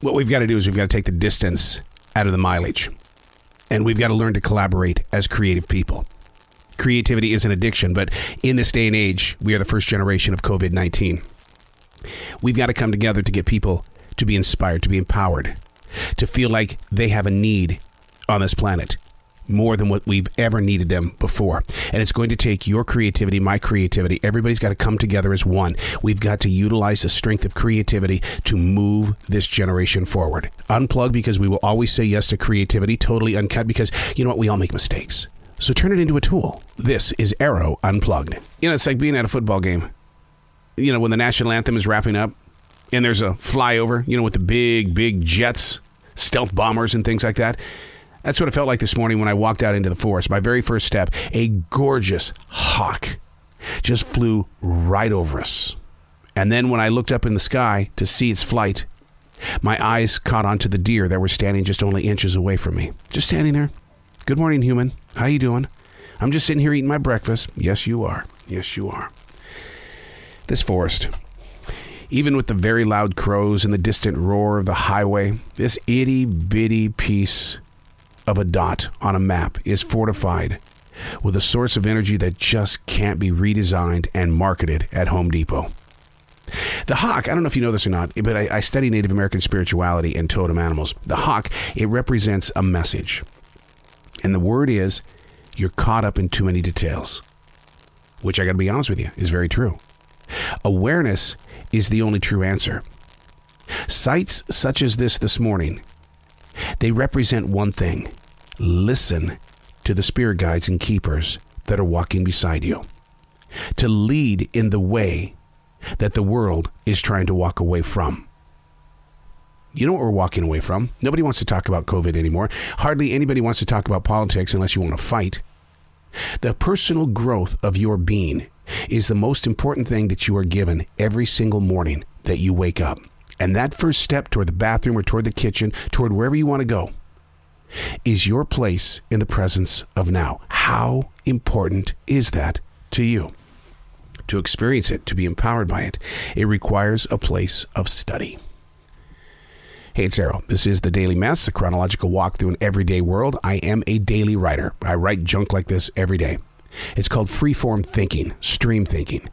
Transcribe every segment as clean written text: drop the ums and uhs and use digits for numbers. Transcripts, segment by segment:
What we've got to do is we've got to take the distance out of the mileage. And we've got to learn to collaborate as creative people. Creativity is an addiction, but in this day and age, we are the first generation of COVID-19. We've got to come together to get people to be inspired, to be empowered, to feel like they have a need on this planet more than what we've ever needed them before. And it's going to take your creativity, my creativity. Everybody's got to come together as one. We've got to utilize the strength of creativity to move this generation forward. Unplugged, because we will always say yes to creativity. Totally uncut, because you know what? We all make mistakes. So turn it into a tool. This is Arroe Unplugged. You know, it's like being at a football game. You know, when the national anthem is wrapping up and there's a flyover, you know, with the big jets, stealth bombers and things like that. That's what it felt like this morning when I walked out into the forest. My very first step, a gorgeous hawk just flew right over us. And then when I looked up in the sky to see its flight, my eyes caught onto the deer that were standing just only inches away from me. Just standing there. Good morning, human. How you doing? I'm just sitting here eating my breakfast. Yes, you are. Yes, you are. This forest, even with the very loud crows and the distant roar of the highway, this itty-bitty piece of a dot on a map is fortified with a source of energy that just can't be redesigned and marketed at Home Depot. The hawk, I don't know if you know this or not, but I study Native American spirituality and totem animals. The hawk, it represents a message. And the word is, you're caught up in too many details. Which, I got to be honest with you, is very true. Awareness is the only true answer. Sights such as this morning, they represent one thing. Listen to the spirit guides and keepers that are walking beside you. To lead in the way that the world is trying to walk away from. You know what we're walking away from? Nobody wants to talk about COVID anymore. Hardly anybody wants to talk about politics unless you want to fight. The personal growth of your being is the most important thing that you are given every single morning that you wake up. And that first step toward the bathroom or toward the kitchen, toward wherever you want to go, is your place in the presence of now. How important is that to you? To experience it, to be empowered by it, it requires a place of study. Hey, it's Arroe. This is The Daily Mess, a chronological walk through an everyday world. I am a daily writer. I write junk like this every day. It's called freeform thinking, stream thinking,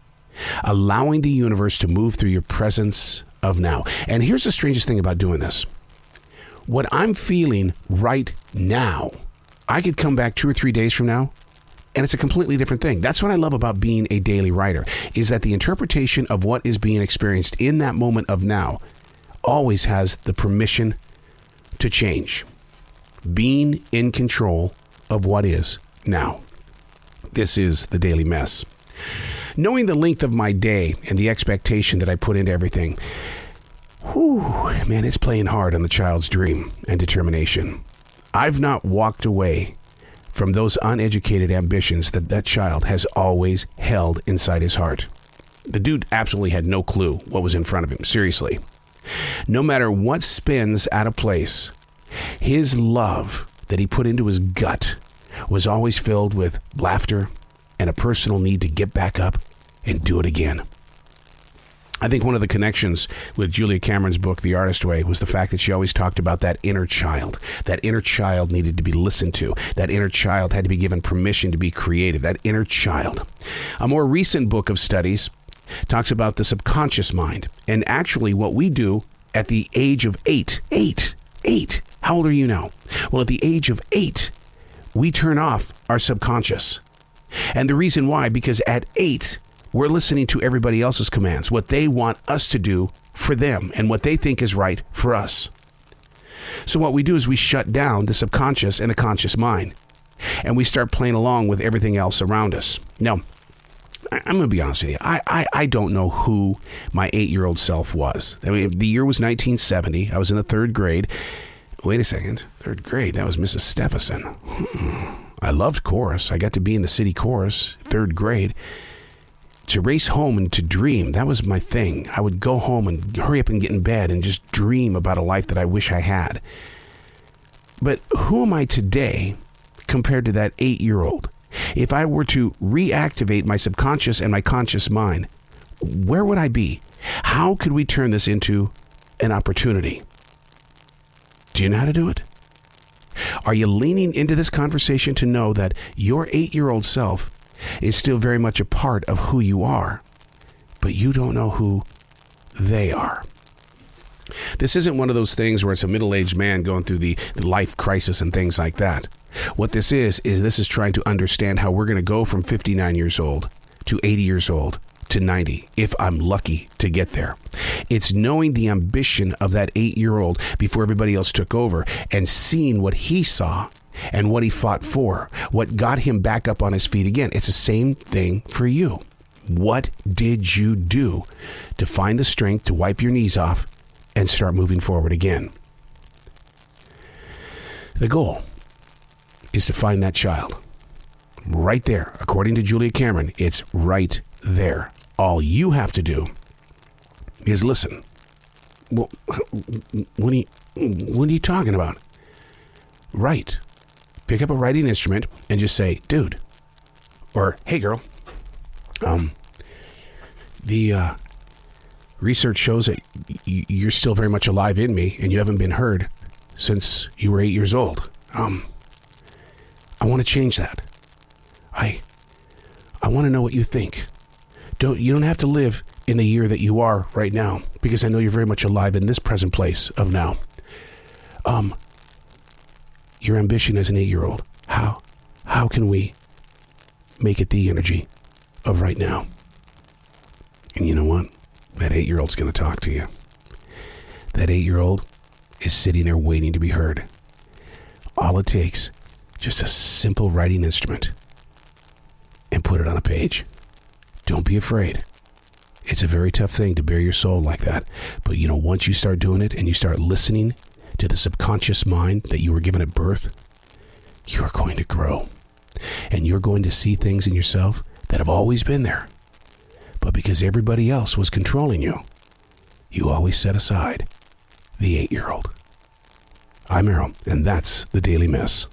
allowing the universe to move through your presence of now. And here's the strangest thing about doing this. What I'm feeling right now, I could come back 2 or 3 days from now, and it's a completely different thing. That's what I love about being a daily writer, is that the interpretation of what is being experienced in that moment of now always has the permission to change. Being in control of what is now. This is The Daily Mess. Knowing the length of my day and the expectation that I put into everything, man, it's playing hard on the child's dream and determination. I've not walked away from those uneducated ambitions that child has always held inside his heart. The dude absolutely had no clue what was in front of him, seriously. No matter what spins out of place, his love that he put into his gut was always filled with laughter and a personal need to get back up and do it again. I think one of the connections with Julia Cameron's book, The Artist Way, was the fact that she always talked about that inner child. That inner child needed to be listened to. That inner child had to be given permission to be creative. That inner child. A more recent book of studies talks about the subconscious mind, and actually what we do at the age of 8. How old are you now? Well, at the age of 8, we turn off our subconscious. And the reason why, because at 8, we're listening to everybody else's commands, what they want us to do for them and what they think is right for us. So what we do is we shut down the subconscious and the conscious mind, and we start playing along with everything else around us. Now, I'm going to be honest with you. I don't know who my 8-year-old self was. I mean, the year was 1970. I was in the 3rd grade. Wait a second. 3rd grade. That was Mrs. Stephenson. I loved chorus. I got to be in the city chorus, 3rd grade. To race home and to dream, that was my thing. I would go home and hurry up and get in bed and just dream about a life that I wish I had. But who am I today compared to that 8-year-old? If I were to reactivate my subconscious and my conscious mind, where would I be? How could we turn this into an opportunity? Do you know how to do it? Are you leaning into this conversation to know that your 8-year-old self is still very much a part of who you are, but you don't know who they are? This isn't one of those things where it's a middle-aged man going through the life crisis and things like that. What this is trying to understand how we're going to go from 59 years old to 80 years old to 90, if I'm lucky to get there. It's knowing the ambition of that 8-year-old before everybody else took over and seeing what he saw and what he fought for, what got him back up on his feet again. It's the same thing for you. What did you do to find the strength to wipe your knees off and start moving forward again? The goal is to find that child. Right there. According to Julia Cameron, it's right there. All you have to do is listen. Well, what are you talking about? Write. Pick up a writing instrument and just say, dude, or hey girl, the research shows that you're still very much alive in me and you haven't been heard since you were 8 years old. I want to change that. I want to know what you think. You don't have to live in the year that you are right now, because I know you're very much alive in this present place of now. Your ambition as an 8-year-old, how can we make it the energy of right now? And you know what? That 8-year-old's going to talk to you. That 8-year-old is sitting there waiting to be heard. All it takes, just a simple writing instrument, and put it on a page. Don't be afraid. It's a very tough thing to bare your soul like that. But you know, once you start doing it and you start listening to the subconscious mind that you were given at birth, you're going to grow. And you're going to see things in yourself that have always been there. But because everybody else was controlling you, you always set aside the 8-year-old. I'm Arroe, and that's the Daily Mess.